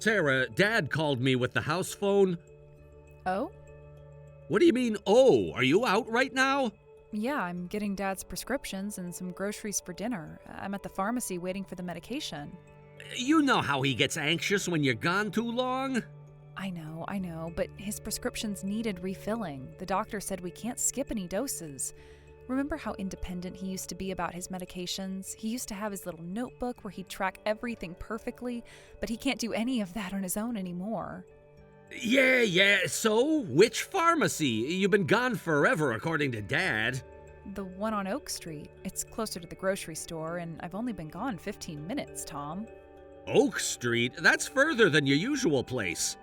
Sarah, Dad called me with the house phone. Oh? What do you mean, oh? Are you out right now? Yeah, I'm getting Dad's prescriptions and some groceries for dinner. I'm at the pharmacy waiting for the medication. You know how he gets anxious when you're gone too long? I know, but his prescriptions needed refilling. The doctor said we can't skip any doses. Remember how independent he used to be about his medications? He used to have his little notebook where he'd track everything perfectly, but he can't do any of that on his own anymore. Yeah, so? Which pharmacy? You've been gone forever, according to Dad. The one on Oak Street. It's closer to the grocery store, and I've only been gone 15 minutes, Tom. Oak Street? That's further than your usual place.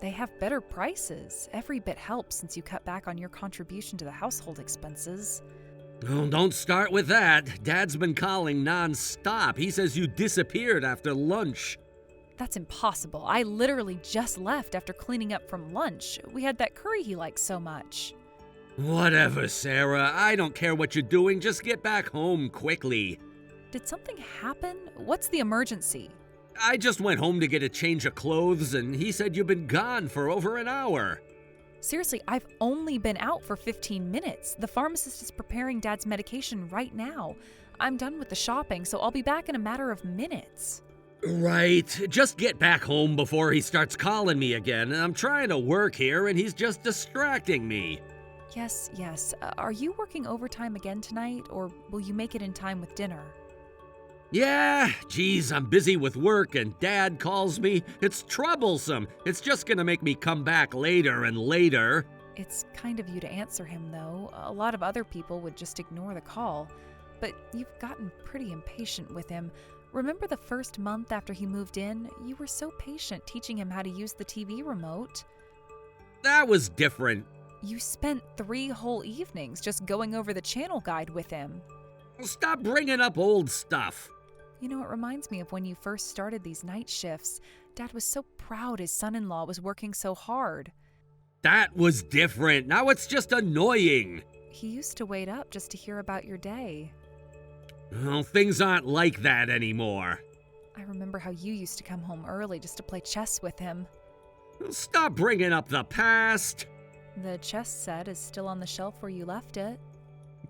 They have better prices. Every bit helps since you cut back on your contribution to the household expenses. Oh, don't start with that. Dad's been calling non-stop. He says you disappeared after lunch. That's impossible. I literally just left after cleaning up from lunch. We had that curry he likes so much. Whatever, Sarah. I don't care what you're doing. Just get back home quickly. Did something happen? What's the emergency? I just went home to get a change of clothes, and he said you've been gone for over an hour. Seriously, I've only been out for 15 minutes. The pharmacist is preparing Dad's medication right now. I'm done with the shopping, so I'll be back in a matter of minutes. Right. Just get back home before he starts calling me again. I'm trying to work here, and he's just distracting me. Yes. Are you working overtime again tonight, or will you make it in time with dinner? Yeah, geez, I'm busy with work and Dad calls me. It's troublesome. It's just gonna make me come back later and later. It's kind of you to answer him, though. A lot of other people would just ignore the call. But you've gotten pretty impatient with him. Remember the first month after he moved in? You were so patient teaching him how to use the TV remote. That was different. You spent 3 whole evenings just going over the channel guide with him. Stop bringing up old stuff. You know, it reminds me of when you first started these night shifts. Dad was so proud his son-in-law was working so hard. That was different. Now it's just annoying. He used to wait up just to hear about your day. Well, things aren't like that anymore. I remember how you used to come home early just to play chess with him. Stop bringing up the past. The chess set is still on the shelf where you left it.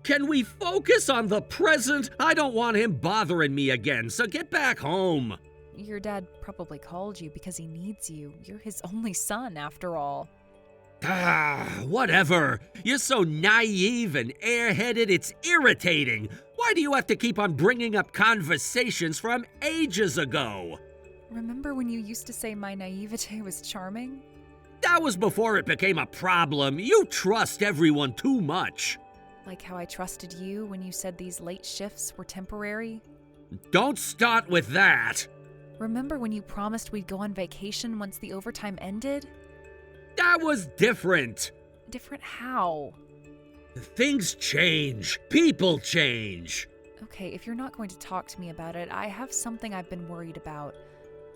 Can we focus on the present? I don't want him bothering me again, so get back home. Your dad probably called you because he needs you. You're his only son, after all. Whatever. You're so naive and airheaded, it's irritating. Why do you have to keep on bringing up conversations from ages ago? Remember when you used to say my naivete was charming? That was before it became a problem. You trust everyone too much. Like how I trusted you when you said these late shifts were temporary? Don't start with that. Remember when you promised we'd go on vacation once the overtime ended? That was different. Different how? Things change. People change. Okay, if you're not going to talk to me about it, I have something I've been worried about.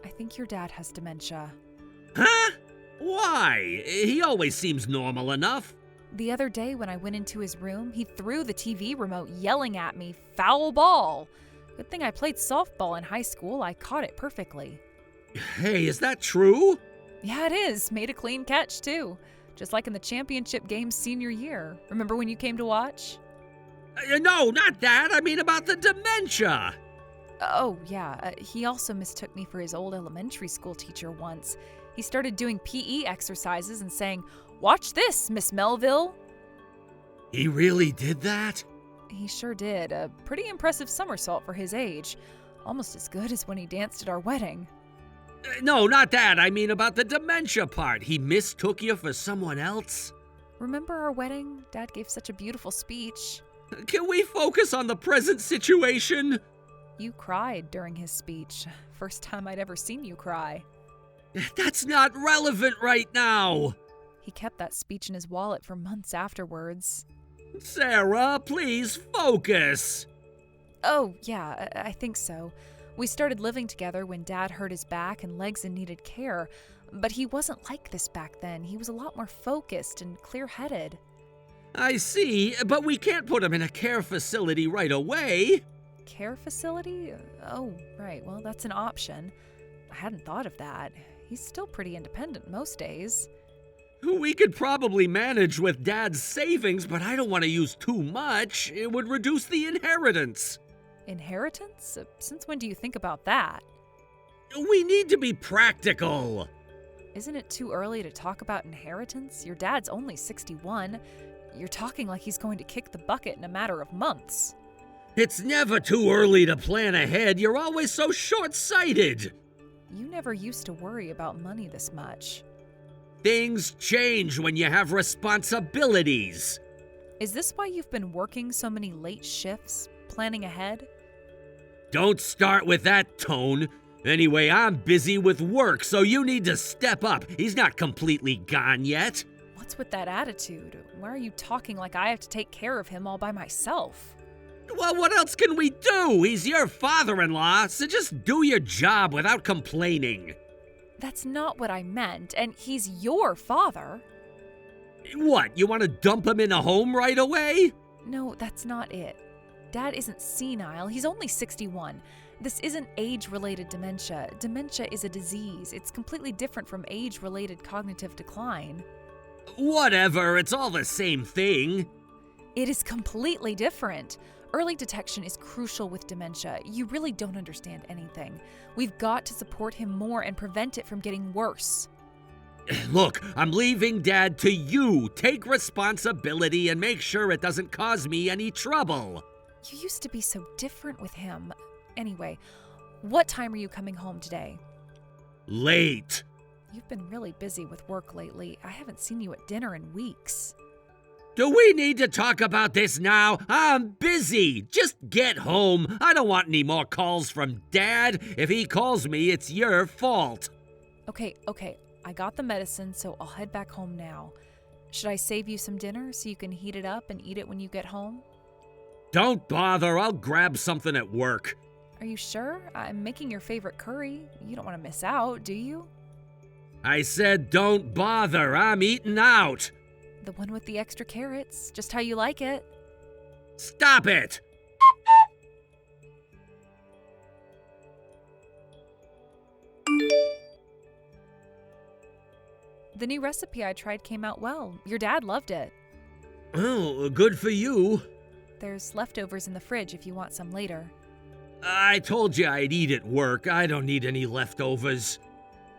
I think your dad has dementia. Huh? Why? He always seems normal enough. The other day when I went into his room, he threw the TV remote yelling at me, "Foul ball!" Good thing I played softball in high school. I caught it perfectly. Hey, is that true? Yeah, it is. Made a clean catch, too. Just like in the championship game senior year. Remember when you came to watch? No, not that. I mean about the dementia. Oh, yeah. He also mistook me for his old elementary school teacher once. He started doing PE exercises and saying, "Watch this, Miss Melville." He really did that? He sure did. A pretty impressive somersault for his age. Almost as good as when he danced at our wedding. No, not that. I mean about the dementia part. He mistook you for someone else? Remember our wedding? Dad gave such a beautiful speech. Can we focus on the present situation? You cried during his speech. First time I'd ever seen you cry. That's not relevant right now. He kept that speech in his wallet for months afterwards. Sarah, please focus. Oh, yeah, I think so. We started living together when Dad hurt his back and legs and needed care. But he wasn't like this back then. He was a lot more focused and clear-headed. I see, but we can't put him in a care facility right away. Care facility? Oh, right. Well, that's an option. I hadn't thought of that. He's still pretty independent most days. We could probably manage with Dad's savings, but I don't want to use too much. It would reduce the inheritance. Inheritance? Since when do you think about that? We need to be practical. Isn't it too early to talk about inheritance? Your dad's only 61. You're talking like he's going to kick the bucket in a matter of months. It's never too early to plan ahead. You're always so short-sighted. You never used to worry about money this much. Things change when you have responsibilities. Is this why you've been working so many late shifts, planning ahead? Don't start with that tone. Anyway, I'm busy with work, so you need to step up. He's not completely gone yet. What's with that attitude? Why are you talking like I have to take care of him all by myself? Well, what else can we do? He's your father-in-law, so just do your job without complaining. That's not what I meant, and he's your father. What, you want to dump him in a home right away? No, that's not it. Dad isn't senile, he's only 61. This isn't age-related dementia. Dementia is a disease. It's completely different from age-related cognitive decline. Whatever, it's all the same thing. It is completely different. Early detection is crucial with dementia. You really don't understand anything. We've got to support him more and prevent it from getting worse. Look, I'm leaving Dad to you. Take responsibility and make sure it doesn't cause me any trouble. You used to be so different with him. Anyway, what time are you coming home today? Late. You've been really busy with work lately. I haven't seen you at dinner in weeks. Do we need to talk about this now? I'm busy. Just get home. I don't want any more calls from Dad. If he calls me, it's your fault. Okay. I got the medicine, so I'll head back home now. Should I save you some dinner so you can heat it up and eat it when you get home? Don't bother. I'll grab something at work. Are you sure? I'm making your favorite curry. You don't want to miss out, do you? I said don't bother. I'm eating out. The one with the extra carrots, just how you like it. Stop it! The new recipe I tried came out well. Your dad loved it. Oh, good for you. There's leftovers in the fridge if you want some later. I told you I'd eat at work. I don't need any leftovers.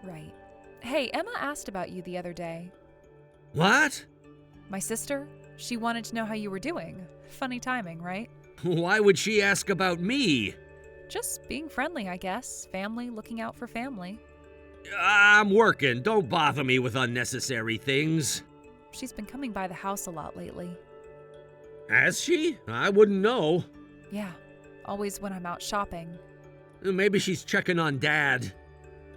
Right. Hey, Emma asked about you the other day. What? My sister, she wanted to know how you were doing. Funny timing, right? Why would she ask about me? Just being friendly, I guess. Family, looking out for family. I'm working. Don't bother me with unnecessary things. She's been coming by the house a lot lately. Has she? I wouldn't know. Yeah, always when I'm out shopping. Maybe she's checking on Dad.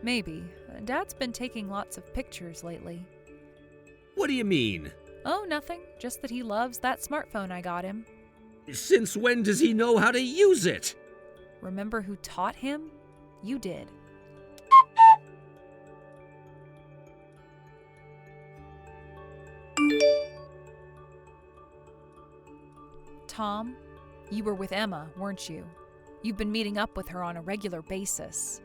Maybe. Dad's been taking lots of pictures lately. What do you mean? Oh, nothing. Just that he loves that smartphone I got him. Since when does he know how to use it? Remember who taught him? You did. Tom, you were with Emma, weren't you? You've been meeting up with her on a regular basis.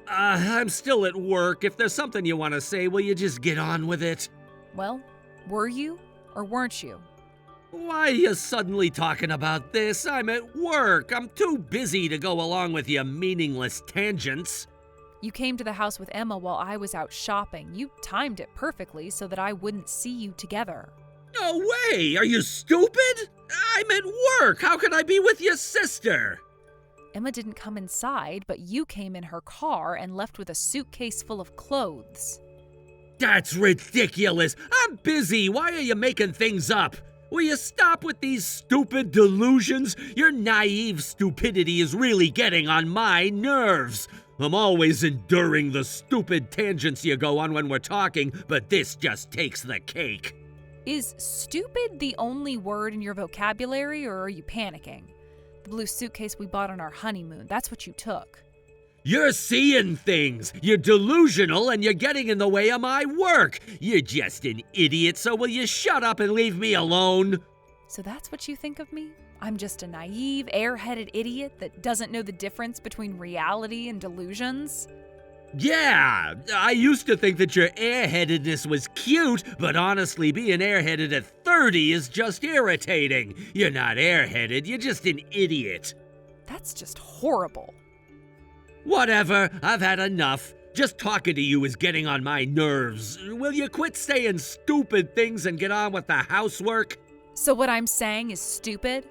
I'm still at work. If there's something you want to say, will you just get on with it? Well, were you or weren't you? Why are you suddenly talking about this? I'm at work. I'm too busy to go along with your meaningless tangents. You came to the house with Emma while I was out shopping. You timed it perfectly so that I wouldn't see you together. No way! Are you stupid? I'm at work. How can I be with your sister? Emma didn't come inside, but you came in her car and left with a suitcase full of clothes. That's ridiculous. I'm busy. Why are you making things up? Will you stop with these stupid delusions? Your naive stupidity is really getting on my nerves. I'm always enduring the stupid tangents you go on when we're talking, but this just takes the cake. Is stupid the only word in your vocabulary, or are you panicking? The blue suitcase we bought on our honeymoon, that's what you took. You're seeing things. You're delusional and you're getting in the way of my work. You're just an idiot, so will you shut up and leave me alone? So that's what you think of me? I'm just a naive, airheaded idiot that doesn't know the difference between reality and delusions? Yeah, I used to think that your airheadedness was cute, but honestly, being airheaded at 30 is just irritating. You're not airheaded, you're just an idiot. That's just horrible. Whatever, I've had enough. Just talking to you is getting on my nerves. Will you quit saying stupid things and get on with the housework? So what I'm saying is stupid?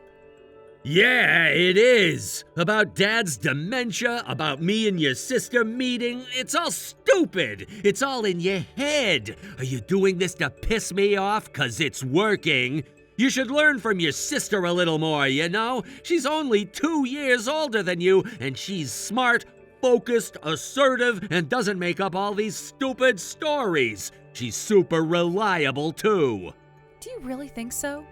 Yeah, it is. About Dad's dementia, about me and your sister meeting. It's all stupid. It's all in your head. Are you doing this to piss me off? 'Cause it's working. You should learn from your sister a little more, you know? She's only 2 years older than you, and she's smart, focused, assertive, and doesn't make up all these stupid stories. She's super reliable, too. Do you really think so?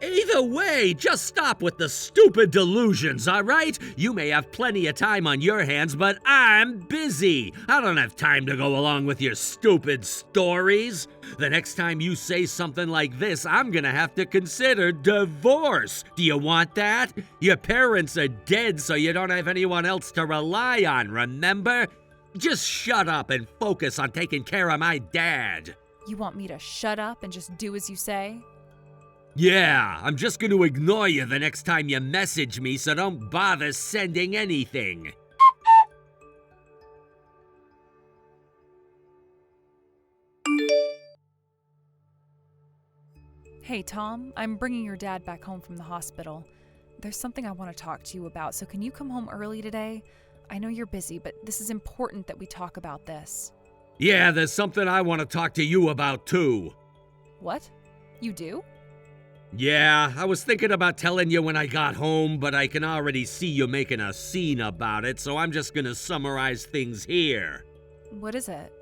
Either way, just stop with the stupid delusions, all right? You may have plenty of time on your hands, but I'm busy. I don't have time to go along with your stupid stories. The next time you say something like this, I'm gonna have to consider divorce. Do you want that? Your parents are dead, so you don't have anyone else to rely on, remember? Just shut up and focus on taking care of my dad. You want me to shut up and just do as you say? Yeah, I'm just going to ignore you the next time you message me, so don't bother sending anything. Hey, Tom, I'm bringing your dad back home from the hospital. There's something I want to talk to you about, so can you come home early today? I know you're busy, but this is important that we talk about this. Yeah, there's something I want to talk to you about, too. What? You do? Yeah, I was thinking about telling you when I got home, but I can already see you making a scene about it, so I'm just gonna summarize things here. What is it?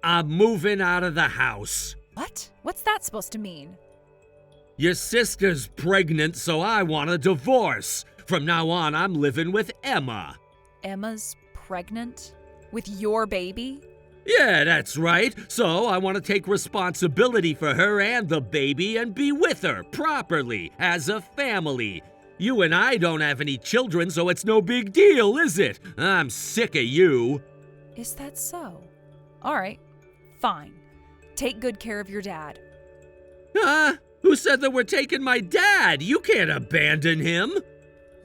I'm moving out of the house. What? What's that supposed to mean? Your sister's pregnant, so I want a divorce. From now on, I'm living with Emma. Emma's pregnant? With your baby? Yeah, that's right. So I want to take responsibility for her and the baby and be with her properly as a family. You and I don't have any children, so it's no big deal, is it? I'm sick of you. Is that so? All right, fine. Take good care of your dad. Huh? Who said that we're taking my dad? You can't abandon him.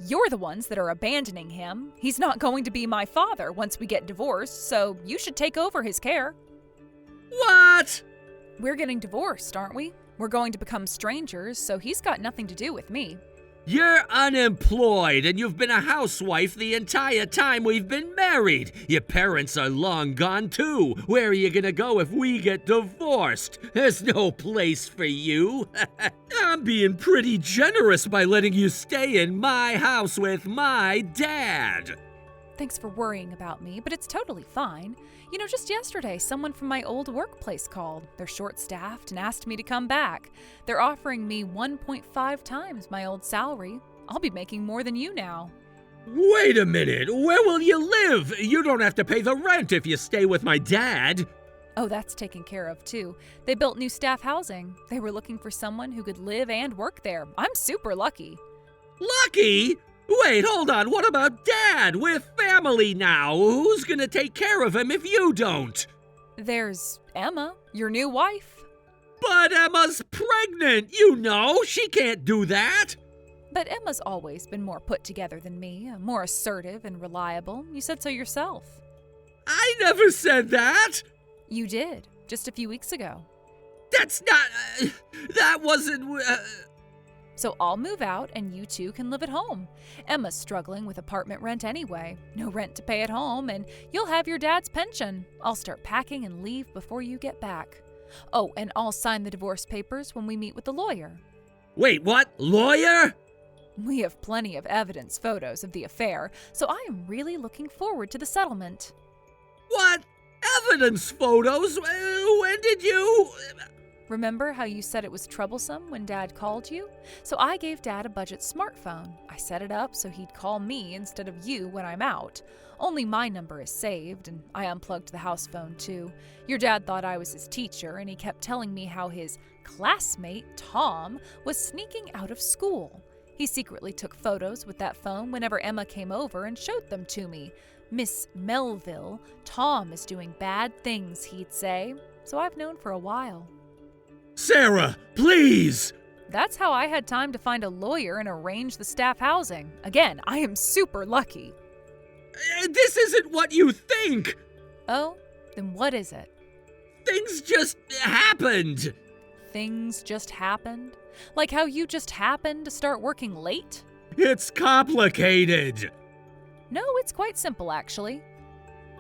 You're the ones that are abandoning him. He's not going to be my father once we get divorced, so you should take over his care. What? We're getting divorced, aren't we? We're going to become strangers, so he's got nothing to do with me. You're unemployed, and you've been a housewife the entire time we've been married. Your parents are long gone, too. Where are you gonna go if we get divorced? There's no place for you. I'm being pretty generous by letting you stay in my house with my dad. Thanks for worrying about me, but it's totally fine. You know, just yesterday, someone from my old workplace called. They're short-staffed and asked me to come back. They're offering me 1.5 times my old salary. I'll be making more than you now. Wait a minute, where will you live? You don't have to pay the rent if you stay with my dad. Oh, that's taken care of, too. They built new staff housing. They were looking for someone who could live and work there. I'm super lucky. Lucky? Wait, hold on, what about Dad? We're family now. Who's gonna take care of him if you don't? There's Emma, your new wife. But Emma's pregnant, you know. She can't do that. But Emma's always been more put together than me, more assertive and reliable. You said so yourself. I never said that. You did, just a few weeks ago. That's not... that wasn't... So I'll move out and you two can live at home. Emma's struggling with apartment rent anyway. No rent to pay at home, and you'll have your dad's pension. I'll start packing and leave before you get back. Oh, and I'll sign the divorce papers when we meet with the lawyer. Wait, what? Lawyer? We have plenty of evidence photos of the affair, so I am really looking forward to the settlement. What? Evidence photos? When did you... Remember how you said it was troublesome when Dad called you? So I gave Dad a budget smartphone. I set it up so he'd call me instead of you when I'm out. Only my number is saved, and I unplugged the house phone too. Your dad thought I was his teacher, and he kept telling me how his classmate, Tom, was sneaking out of school. He secretly took photos with that phone whenever Emma came over and showed them to me. Miss Melville, Tom is doing bad things, he'd say. So I've known for a while. Sarah, please! That's how I had time to find a lawyer and arrange the staff housing. Again, I am super lucky. This isn't what you think! Oh, then what is it? Things just happened! Things just happened? Like how you just happened to start working late? It's complicated! No, it's quite simple, actually.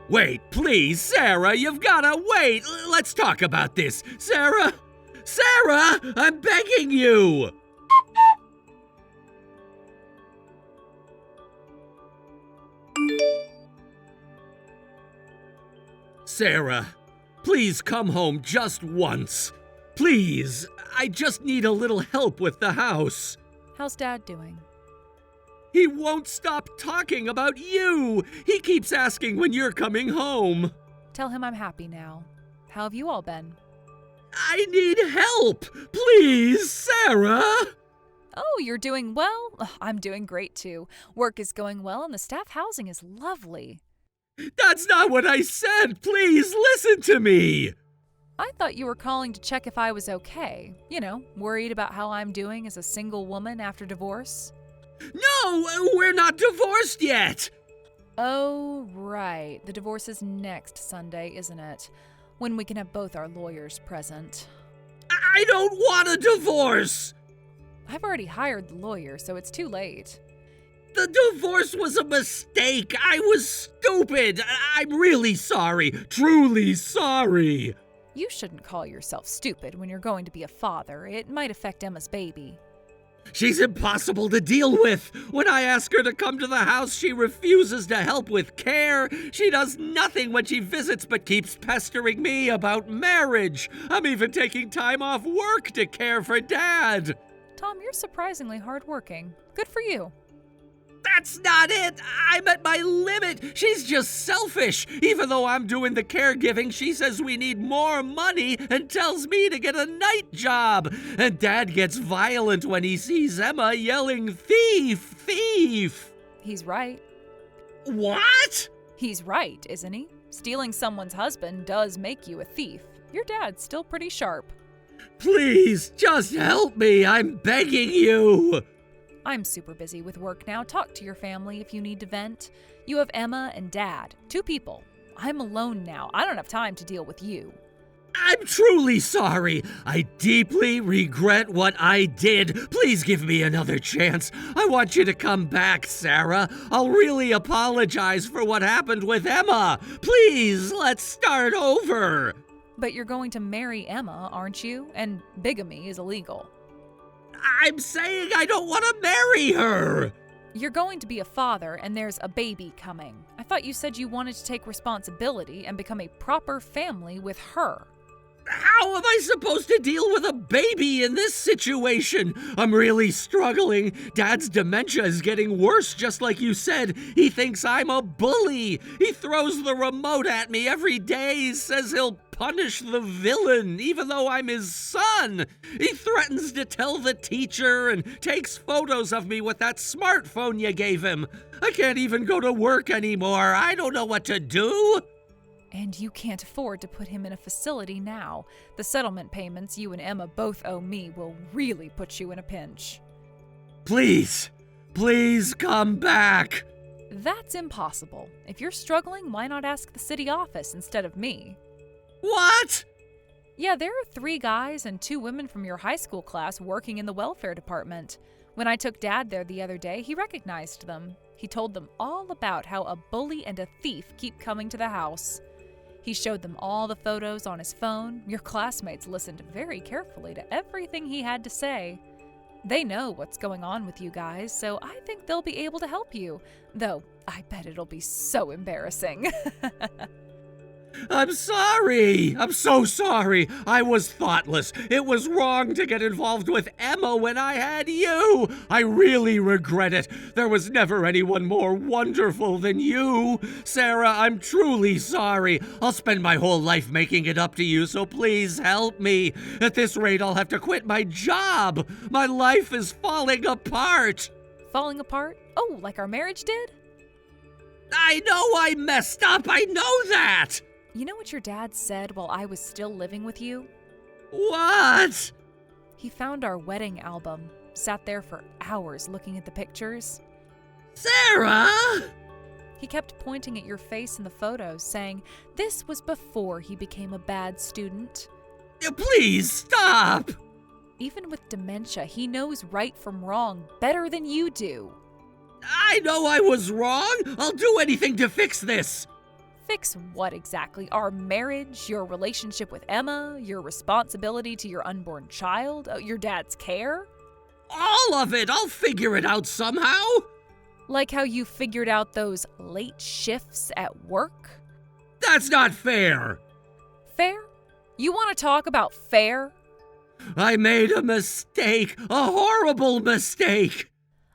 Wait, please, Sarah, you've gotta wait! Let's talk about this. Sarah! Sarah! I'm begging you! Sarah, please come home just once. Please, I just need a little help with the house. How's Dad doing? He won't stop talking about you. He keeps asking when you're coming home. Tell him I'm happy now. How have you all been? I need help. Please, Sarah. Oh, you're doing well? Ugh, I'm doing great too. Work is going well and the staff housing is lovely. That's not what I said. Please listen to me. I thought you were calling to check if I was okay. You know, worried about how I'm doing as a single woman after divorce. No, we're not divorced yet. Oh, right. The divorce is next Sunday, isn't it? When we can have both our lawyers present. I don't want a divorce. I've already hired the lawyer, so it's too late. The divorce was a mistake. I was stupid. I'm really sorry. Truly sorry. You shouldn't call yourself stupid when you're going to be a father. It might affect Emma's baby. She's impossible to deal with. When I ask her to come to the house, she refuses to help with care. She does nothing when she visits but keeps pestering me about marriage. I'm even taking time off work to care for Dad. Tom, you're surprisingly hardworking. Good for you. That's not it. I'm at my limit. She's just selfish. Even though I'm doing the caregiving, she says we need more money and tells me to get a night job. And Dad gets violent when he sees Emma yelling, "Thief! Thief!" He's right. What? He's right, isn't he? Stealing someone's husband does make you a thief. Your dad's still pretty sharp. Please, just help me. I'm begging you. I'm super busy with work now. Talk to your family if you need to vent. You have Emma and Dad, 2 people. I'm alone now. I don't have time to deal with you. I'm truly sorry. I deeply regret what I did. Please give me another chance. I want you to come back, Sarah. I'll really apologize for what happened with Emma. Please, let's start over. But you're going to marry Emma, aren't you? And bigamy is illegal. I'm saying I don't want to marry her. You're going to be a father and there's a baby coming. I thought you said you wanted to take responsibility and become a proper family with her. How am I supposed to deal with a baby in this situation? I'm really struggling. Dad's dementia is getting worse, just like you said. He thinks I'm a bully. He throws the remote at me every day, says he'll punish the villain, even though I'm his son. He threatens to tell the teacher and takes photos of me with that smartphone you gave him. I can't even go to work anymore. I don't know what to do. And you can't afford to put him in a facility now. The settlement payments you and Emma both owe me will really put you in a pinch. Please, please come back. That's impossible. If you're struggling, why not ask the city office instead of me? What? Yeah, there are 3 guys and 2 women from your high school class working in the welfare department. When I took Dad there the other day, he recognized them. He told them all about how a bully and a thief keep coming to the house. He showed them all the photos on his phone. Your classmates listened very carefully to everything he had to say. They know what's going on with you guys, so I think they'll be able to help you. Though, I bet it'll be so embarrassing. I'm sorry. I'm so sorry. I was thoughtless. It was wrong to get involved with Emma when I had you. I really regret it. There was never anyone more wonderful than you. Sarah, I'm truly sorry. I'll spend my whole life making it up to you, so please help me. At this rate, I'll have to quit my job. My life is falling apart. Falling apart? Oh, like our marriage did? I know I messed up, I know that! You know what your dad said while I was still living with you? What? He found our wedding album, sat there for hours looking at the pictures. Sarah! He kept pointing at your face in the photos, saying this was before he became a bad student. Please stop! Even with dementia, he knows right from wrong better than you do. I know I was wrong! I'll do anything to fix this! Fix what exactly? Our marriage, your relationship with Emma, your responsibility to your unborn child, your dad's care? All of it! I'll figure it out somehow! Like how you figured out those late shifts at work? That's not fair! Fair? You want to talk about fair? I made a mistake! A horrible mistake!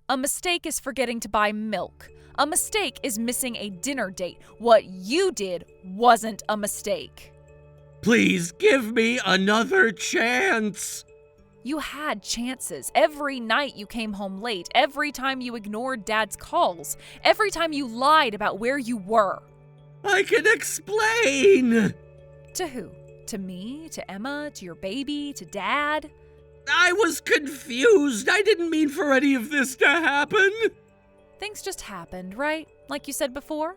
A mistake is forgetting to buy milk. A mistake is missing a dinner date. What you did wasn't a mistake. Please give me another chance! You had chances. Every night you came home late, every time you ignored Dad's calls, every time you lied about where you were. I can explain! To who? To me? To Emma? To your baby? To Dad? I was confused. I didn't mean for any of this to happen. Things just happened, right? Like you said before?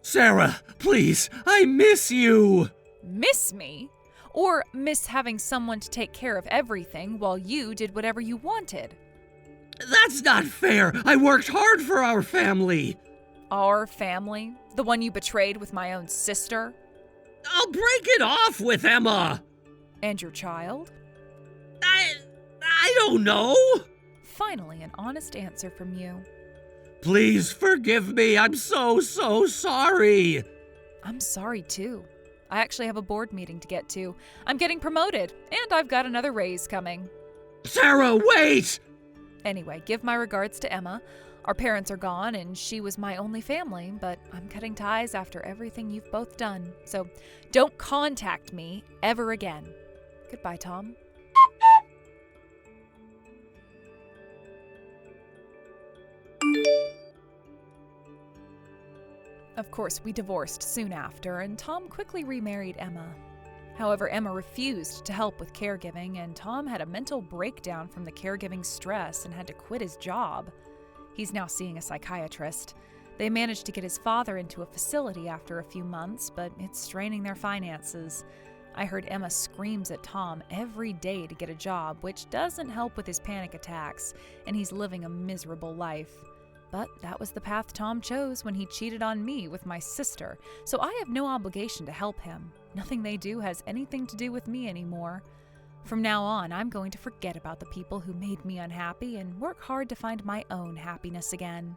Sarah, please, I miss you. Miss me? Or miss having someone to take care of everything while you did whatever you wanted? That's not fair. I worked hard for our family. Our family? The one you betrayed with my own sister? I'll break it off with Emma. And your child? I don't know. Finally, an honest answer from you. Please forgive me. I'm so sorry. I'm sorry too. I actually have a board meeting to get to. I'm getting promoted, and I've got another raise coming. Sarah, wait! Anyway, give my regards to Emma. Our parents are gone, and she was my only family, but I'm cutting ties after everything you've both done. So don't contact me ever again. Goodbye, Tom. Of course, we divorced soon after, and Tom quickly remarried Emma. However, Emma refused to help with caregiving, and Tom had a mental breakdown from the caregiving stress and had to quit his job. He's now seeing a psychiatrist. They managed to get his father into a facility after a few months, but it's straining their finances. I heard Emma screams at Tom every day to get a job, which doesn't help with his panic attacks, and he's living a miserable life. But that was the path Tom chose when he cheated on me with my sister, so I have no obligation to help him. Nothing they do has anything to do with me anymore. From now on, I'm going to forget about the people who made me unhappy and work hard to find my own happiness again.